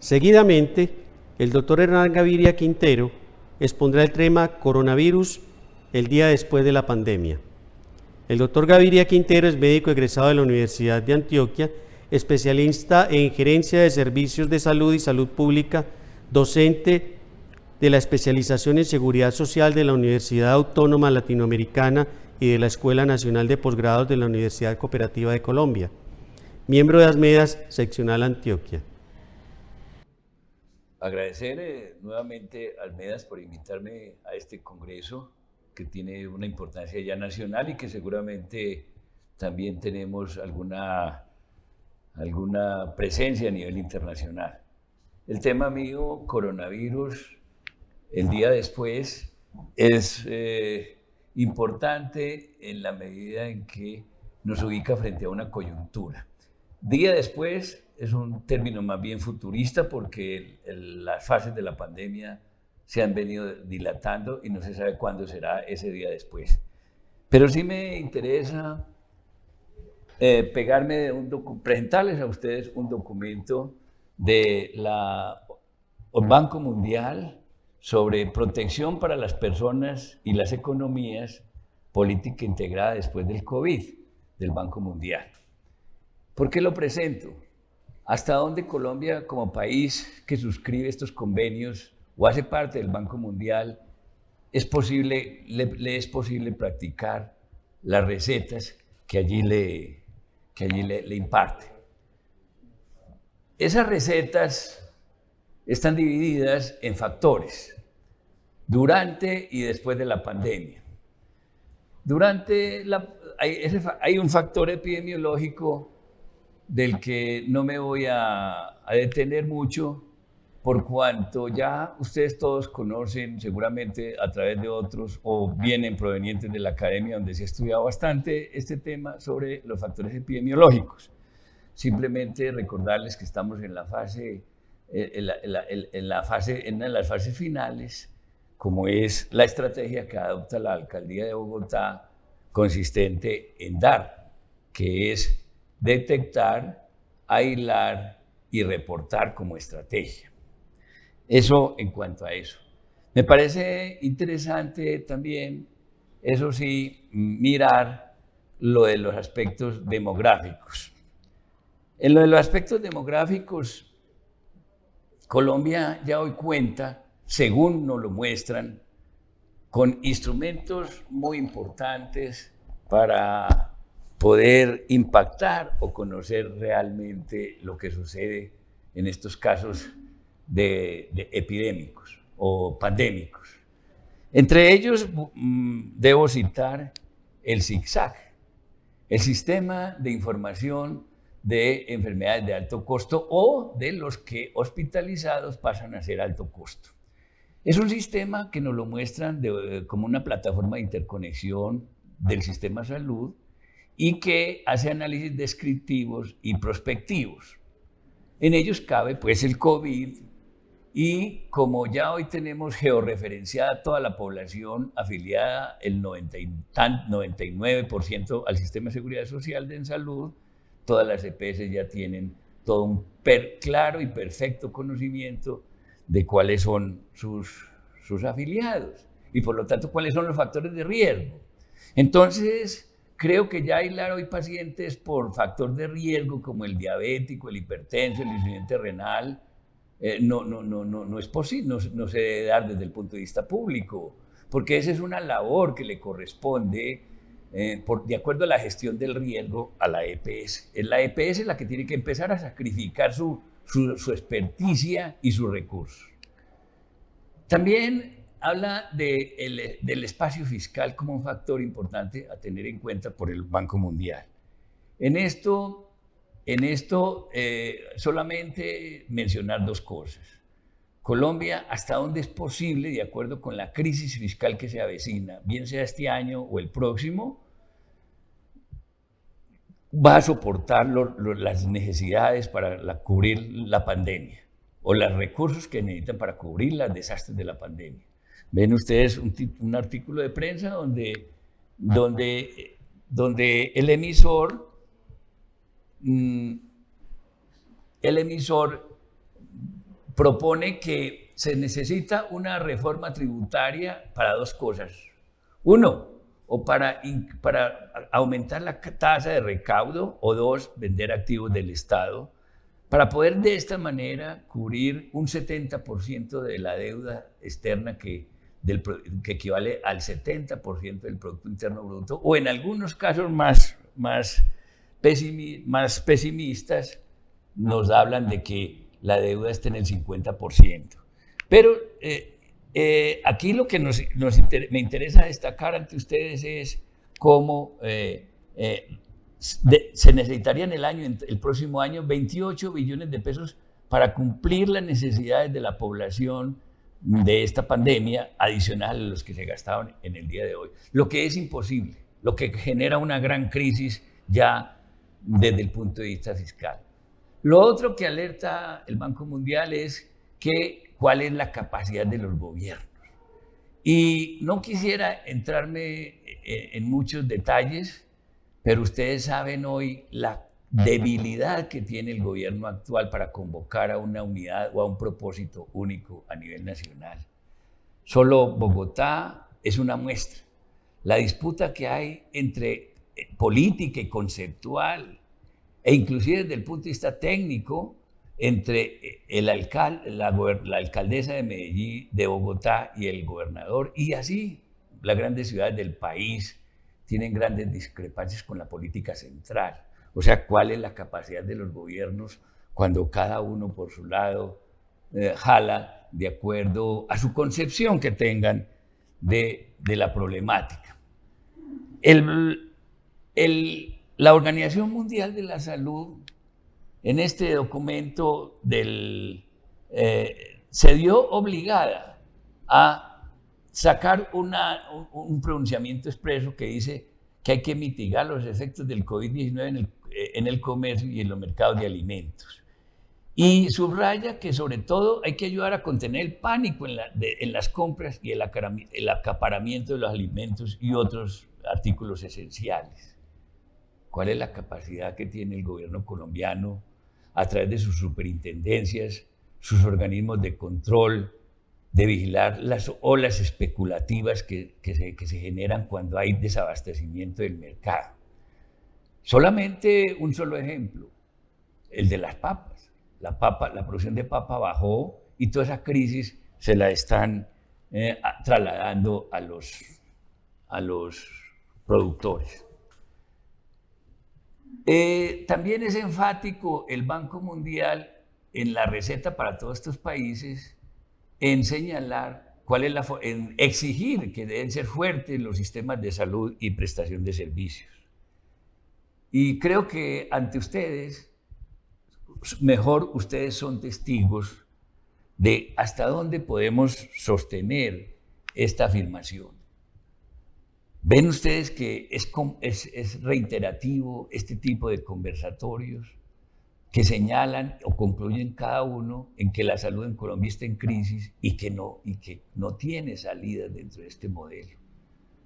Seguidamente, el doctor Hernán Gaviria Quintero expondrá el tema Coronavirus, el día después de la pandemia. El doctor Gaviria Quintero es médico egresado de la Universidad de Antioquia, especialista en gerencia de servicios de salud y salud pública, docente de la especialización en seguridad social de la Universidad Autónoma Latinoamericana y de la Escuela Nacional de Posgrados de la Universidad Cooperativa de Colombia, miembro de ASMEDAS, seccional Antioquia. Agradecer nuevamente a ASMEDAS por invitarme a este congreso que tiene una importancia ya nacional y que seguramente también tenemos alguna presencia a nivel internacional. El tema mío, coronavirus, el día después, es importante en la medida en que nos ubica frente a una coyuntura. Día después es un término más bien futurista porque las fases de la pandemia se han venido dilatando y no se sabe cuándo será ese día después. Pero sí me interesa presentarles a ustedes un documento de la Banco Mundial sobre protección para las personas y las economías, política integrada después del COVID, del Banco Mundial. ¿Por qué lo presento? ¿Hasta dónde Colombia, como país que suscribe estos convenios o hace parte del Banco Mundial, le es posible practicar las recetas que allí le imparte? Esas recetas están divididas en factores, durante y después de la pandemia. Hay un factor epidemiológico del que no me voy a detener mucho, por cuanto ya ustedes todos conocen seguramente a través de otros o vienen provenientes de la academia donde se ha estudiado bastante este tema sobre los factores epidemiológicos. Simplemente recordarles que estamos en una de las fases finales, como es la estrategia que adopta la Alcaldía de Bogotá, consistente en DAR, que es detectar, aislar y reportar como estrategia. Eso en cuanto a eso. Me parece interesante también, eso sí, mirar lo de los aspectos demográficos. En lo de los aspectos demográficos, Colombia ya hoy cuenta, según nos lo muestran, con instrumentos muy importantes para poder impactar o conocer realmente lo que sucede en estos casos de epidémicos o pandémicos. Entre ellos debo citar el SIGSAG, el Sistema de Información de Enfermedades de Alto Costo o de los que hospitalizados pasan a ser alto costo. Es un sistema que nos lo muestran como una plataforma de interconexión del sistema de salud y que hace análisis descriptivos y prospectivos. En ellos cabe pues el COVID y como ya hoy tenemos georreferenciada toda la población afiliada, el 99% al sistema de seguridad social de salud, todas las EPS ya tienen todo un claro y perfecto conocimiento de cuáles son sus afiliados y por lo tanto cuáles son los factores de riesgo. Entonces, creo que ya aislar hoy pacientes por factor de riesgo como el diabético, el hipertenso, el insuficiente renal, no es posible, no se debe dar desde el punto de vista público, porque esa es una labor que le corresponde de acuerdo a la gestión del riesgo a la EPS. Es la EPS la que tiene que empezar a sacrificar su experticia y sus recursos. También habla del espacio fiscal como un factor importante a tener en cuenta por el Banco Mundial. En esto solamente mencionar dos cosas. Colombia, hasta dónde es posible, de acuerdo con la crisis fiscal que se avecina, bien sea este año o el próximo, va a soportar las necesidades para cubrir la pandemia o los recursos que necesitan para cubrir los desastres de la pandemia. Ven ustedes un artículo de prensa donde el emisor propone que se necesita una reforma tributaria para dos cosas. Uno, o para aumentar la tasa de recaudo, o dos, vender activos del Estado, para poder de esta manera cubrir un 70% de la deuda externa que equivale al 70% del Producto Interno Bruto, o en algunos casos más pesimistas nos hablan de que la deuda está en el 50%. Pero aquí lo que me interesa destacar ante ustedes es cómo se necesitarían el próximo año 28 billones de pesos para cumplir las necesidades de la población de esta pandemia, adicional a los que se gastaban en el día de hoy. Lo que es imposible, lo que genera una gran crisis ya desde el punto de vista fiscal. Lo otro que alerta el Banco Mundial es cuál es la capacidad de los gobiernos. Y no quisiera entrarme en muchos detalles, pero ustedes saben hoy la debilidad que tiene el gobierno actual para convocar a una unidad o a un propósito único a nivel nacional. Solo Bogotá es una muestra. La disputa que hay entre política y conceptual, e inclusive desde el punto de vista técnico, entre el alcalde, la alcaldesa de Medellín, de Bogotá, y el gobernador, y así las grandes ciudades del país tienen grandes discrepancias con la política central. O sea, ¿cuál es la capacidad de los gobiernos cuando cada uno por su lado jala de acuerdo a su concepción que tengan de la problemática? La Organización Mundial de la Salud, en este documento se vio obligada a sacar un pronunciamiento expreso que dice que hay que mitigar los efectos del COVID-19 en el comercio y en los mercados de alimentos. Y subraya que sobre todo hay que ayudar a contener el pánico en las compras y el acaparamiento de los alimentos y otros artículos esenciales. ¿Cuál es la capacidad que tiene el gobierno colombiano a través de sus superintendencias, sus organismos de control, de vigilar las olas especulativas que se generan cuando hay desabastecimiento del mercado? Solamente un solo ejemplo, el de las papas. La producción de papa bajó y toda esa crisis se la están trasladando a los productores. También es enfático el Banco Mundial en la receta para todos estos países en señalar en exigir que deben ser fuertes los sistemas de salud y prestación de servicios. Y creo que ante ustedes, mejor ustedes son testigos de hasta dónde podemos sostener esta afirmación. ¿Ven ustedes que es reiterativo este tipo de conversatorios que señalan o concluyen cada uno en que la salud en Colombia está en crisis y que no tiene salida dentro de este modelo?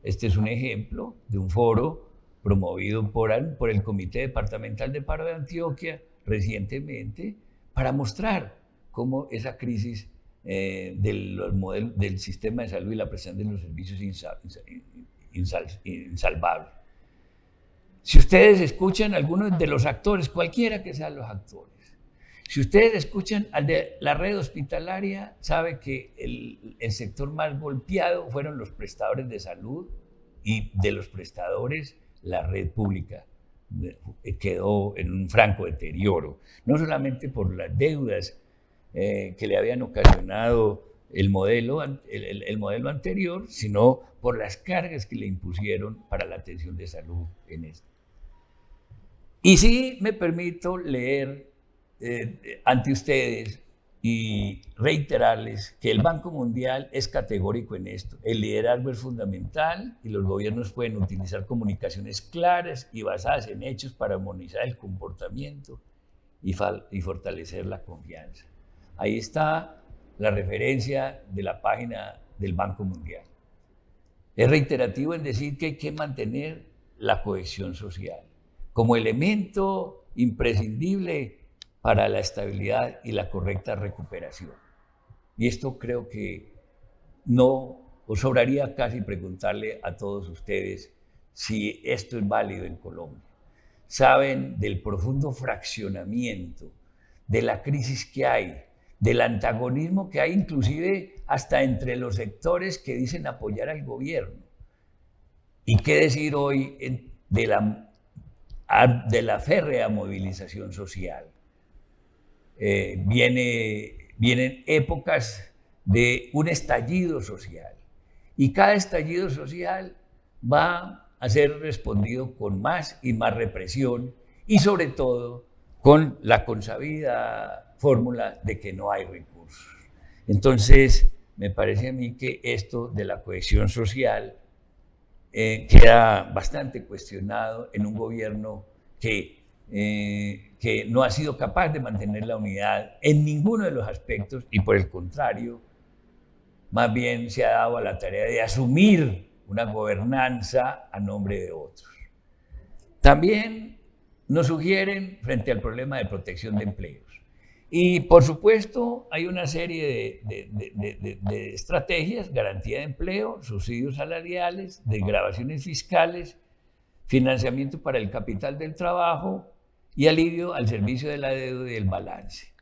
Este es un ejemplo de un foro promovido por el Comité Departamental de Paro de Antioquia recientemente para mostrar cómo esa crisis del sistema de salud y la prestación de los servicios insalvable. Si ustedes escuchan a algunos de los actores, cualquiera que sean los actores, si ustedes escuchan al de la red hospitalaria, sabe que el sector más golpeado fueron los prestadores de salud, y de los prestadores la red pública quedó en un franco deterioro, no solamente por las deudas que le habían ocasionado el modelo anterior, sino por las cargas que le impusieron para la atención de salud en esto. Y sí me permito leer ante ustedes y reiterarles que el Banco Mundial es categórico en esto. El liderazgo es fundamental y los gobiernos pueden utilizar comunicaciones claras y basadas en hechos para armonizar el comportamiento y fortalecer la confianza. Ahí está la referencia de la página del Banco Mundial. Es reiterativo en decir que hay que mantener la cohesión social como elemento imprescindible para la estabilidad y la correcta recuperación. Y esto creo que no os sobraría casi preguntarle a todos ustedes si esto es válido en Colombia. Saben del profundo fraccionamiento, de la crisis que hay, del antagonismo que hay inclusive hasta entre los sectores que dicen apoyar al gobierno. ¿Y qué decir hoy de la férrea movilización social? Vienen épocas de un estallido social y cada estallido social va a ser respondido con más y más represión y sobre todo con la consabida fórmula de que no hay recursos. Entonces, me parece a mí que esto de la cohesión social queda bastante cuestionado en un gobierno que no ha sido capaz de mantener la unidad en ninguno de los aspectos y por el contrario, más bien se ha dado a la tarea de asumir una gobernanza a nombre de otros. También nos sugieren frente al problema de protección de empleos. Y por supuesto hay una serie de estrategias, garantía de empleo, subsidios salariales, desgravaciones fiscales, financiamiento para el capital del trabajo y alivio al servicio de la deuda y el balance.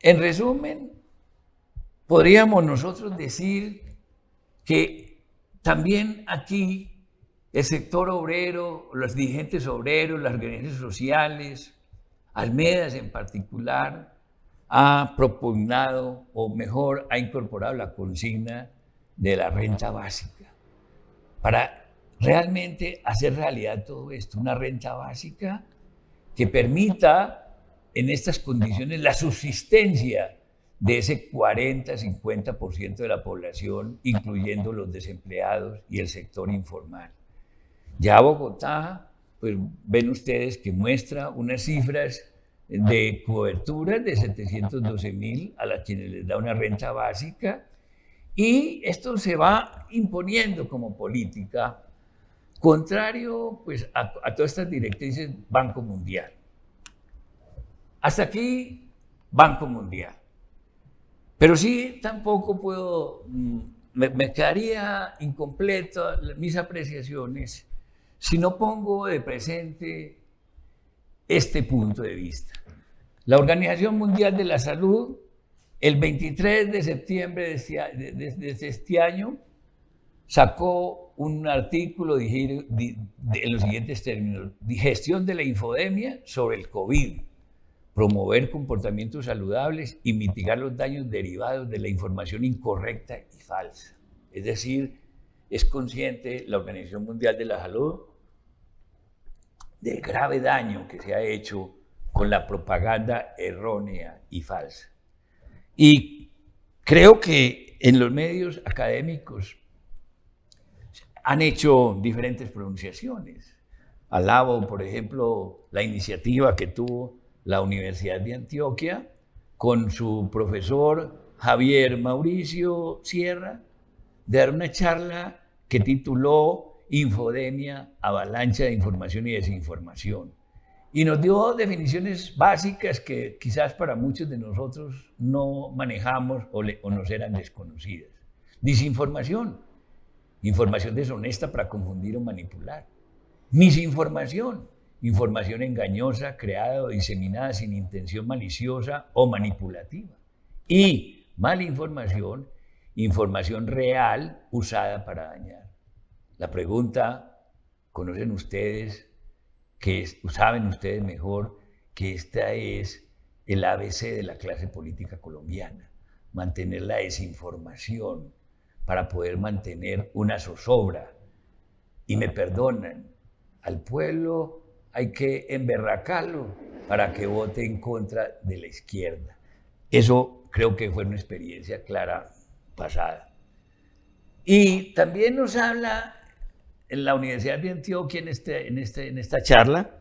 En resumen, podríamos nosotros decir que también aquí el sector obrero, los dirigentes obreros, las organizaciones sociales, Almedas en particular, ha propugnado, o mejor, ha incorporado la consigna de la renta básica para realmente hacer realidad todo esto, una renta básica que permita en estas condiciones la subsistencia de ese 40-50% de la población, incluyendo los desempleados y el sector informal. Ya Bogotá, pues ven ustedes que muestra unas cifras de cobertura de 712.000 a las quienes les da una renta básica y esto se va imponiendo como política contrario pues, a todas estas directrices Banco Mundial. Hasta aquí Banco Mundial. Pero sí tampoco puedo, me quedaría incompleto mis apreciaciones si no pongo de presente este punto de vista. La Organización Mundial de la Salud, el 23 de septiembre de este año, sacó un artículo en los siguientes términos: digestión de la infodemia sobre el COVID, promover comportamientos saludables y mitigar los daños derivados de la información incorrecta y falsa. Es decir, es consciente la Organización Mundial de la Salud del grave daño que se ha hecho con la propaganda errónea y falsa. Y creo que en los medios académicos han hecho diferentes pronunciaciones. Alabo, por ejemplo, la iniciativa que tuvo la Universidad de Antioquia con su profesor Javier Mauricio Sierra de dar una charla que tituló Infodemia, avalancha de información y desinformación. Y nos dio definiciones básicas que quizás para muchos de nosotros no manejamos o nos eran desconocidas. Disinformación, información deshonesta para confundir o manipular. Misinformación, información engañosa, creada o diseminada sin intención maliciosa o manipulativa. Y malinformación, información real usada para dañar. La pregunta, ¿conocen ustedes, saben ustedes mejor que esta es el ABC de la clase política colombiana? Mantener la desinformación para poder mantener una zozobra. Y me perdonan, al pueblo hay que emberracarlo para que vote en contra de la izquierda. Eso creo que fue una experiencia clara pasada. Y también nos habla en la Universidad de Antioquia, en esta charla,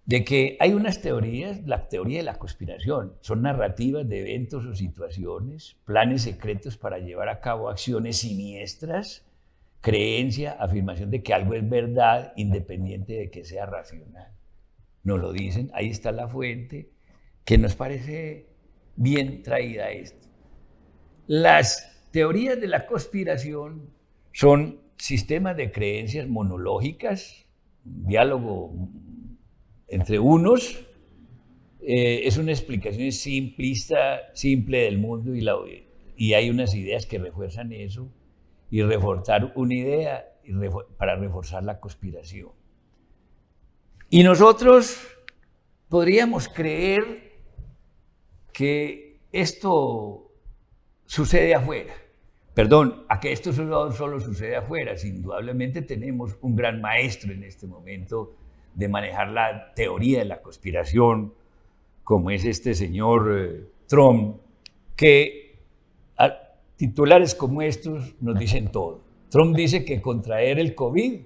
de que hay unas teorías, la teoría de la conspiración, son narrativas de eventos o situaciones, planes secretos para llevar a cabo acciones siniestras, creencia, afirmación de que algo es verdad independiente de que sea racional. Nos lo dicen, ahí está la fuente, que nos parece bien traída esto. Las teorías de la conspiración son sistemas de creencias monológicas, un diálogo entre unos, es una explicación simple del mundo y hay unas ideas que refuerzan eso, y reforzar una idea para reforzar la conspiración. Y nosotros podríamos creer que esto sucede afuera. Perdón, a que esto solo sucede afuera. Indudablemente tenemos un gran maestro en este momento de manejar la teoría de la conspiración, como es este señor Trump, que titulares como estos nos dicen todo. Trump dice que contraer el COVID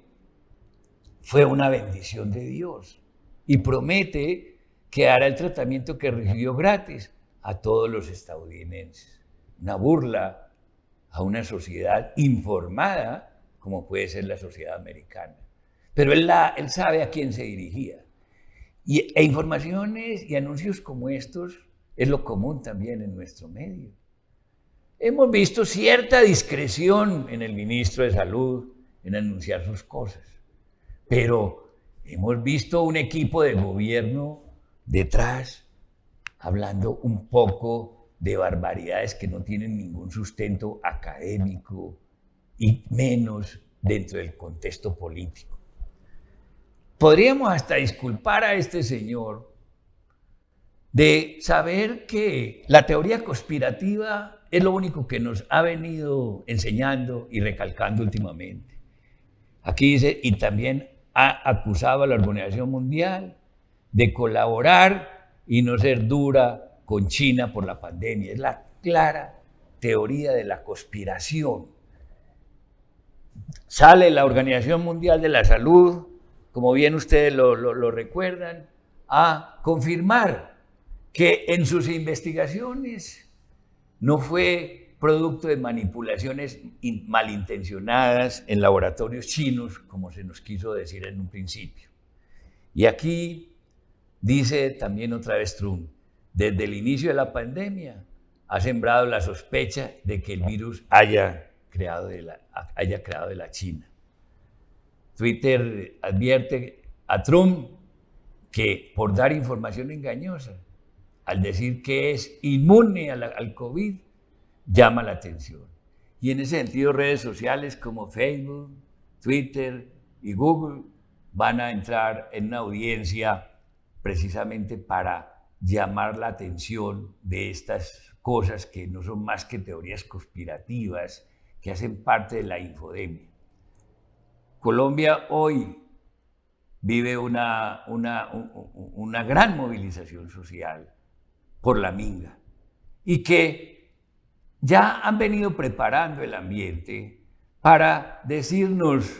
fue una bendición de Dios y promete que hará el tratamiento que recibió gratis a todos los estadounidenses. Una burla a una sociedad informada como puede ser la sociedad americana. Pero él sabe a quién se dirigía. E informaciones y anuncios como estos es lo común también en nuestro medio. Hemos visto cierta discreción en el ministro de Salud en anunciar sus cosas, pero hemos visto un equipo de gobierno detrás hablando un poco de barbaridades que no tienen ningún sustento académico y menos dentro del contexto político. Podríamos hasta disculpar a este señor de saber que la teoría conspirativa es lo único que nos ha venido enseñando y recalcando últimamente. Aquí dice, y también ha acusado a la Organización Mundial de colaborar y no ser dura con China por la pandemia. Es la clara teoría de la conspiración. Sale la Organización Mundial de la Salud, como bien ustedes lo recuerdan, a confirmar que en sus investigaciones no fue producto de manipulaciones malintencionadas en laboratorios chinos, como se nos quiso decir en un principio. Y aquí dice también otra vez Trump, desde el inicio de la pandemia ha sembrado la sospecha de que el virus haya creado de la China. Twitter advierte a Trump que por dar información engañosa, al decir que es inmune al COVID, llama la atención. Y en ese sentido, redes sociales como Facebook, Twitter y Google van a entrar en una audiencia precisamente para llamar la atención de estas cosas que no son más que teorías conspirativas que hacen parte de la infodemia. Colombia hoy vive una gran movilización social por la minga y que ya han venido preparando el ambiente para decirnos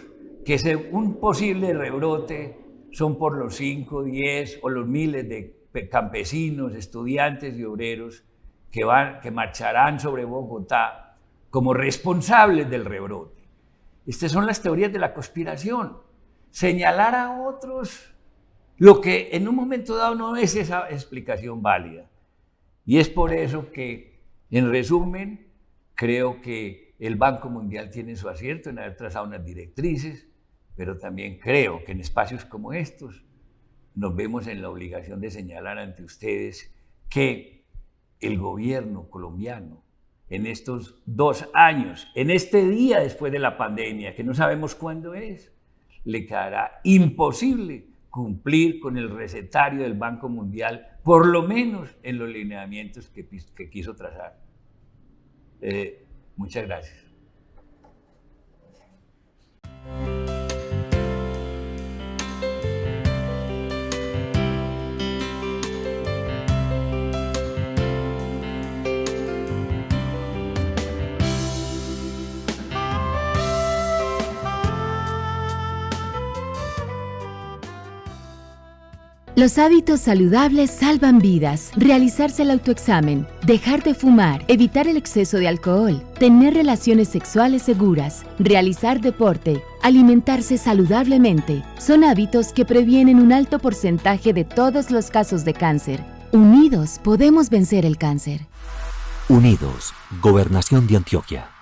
que un posible rebrote son por los 5, 10 o los miles de campesinos, estudiantes y obreros que marcharán sobre Bogotá como responsables del rebrote. Estas son las teorías de la conspiración. Señalar a otros lo que en un momento dado no es esa explicación válida. Y es por eso que, en resumen, creo que el Banco Mundial tiene su acierto en haber trazado unas directrices, pero también creo que en espacios como estos nos vemos en la obligación de señalar ante ustedes que el gobierno colombiano en estos 2 años, en este día después de la pandemia, que no sabemos cuándo es, le quedará imposible cumplir con el recetario del Banco Mundial, por lo menos en los lineamientos que quiso trazar. Muchas gracias. Los hábitos saludables salvan vidas. Realizarse el autoexamen, dejar de fumar, evitar el exceso de alcohol, tener relaciones sexuales seguras, realizar deporte, alimentarse saludablemente, son hábitos que previenen un alto porcentaje de todos los casos de cáncer. Unidos podemos vencer el cáncer. Unidos, Gobernación de Antioquia.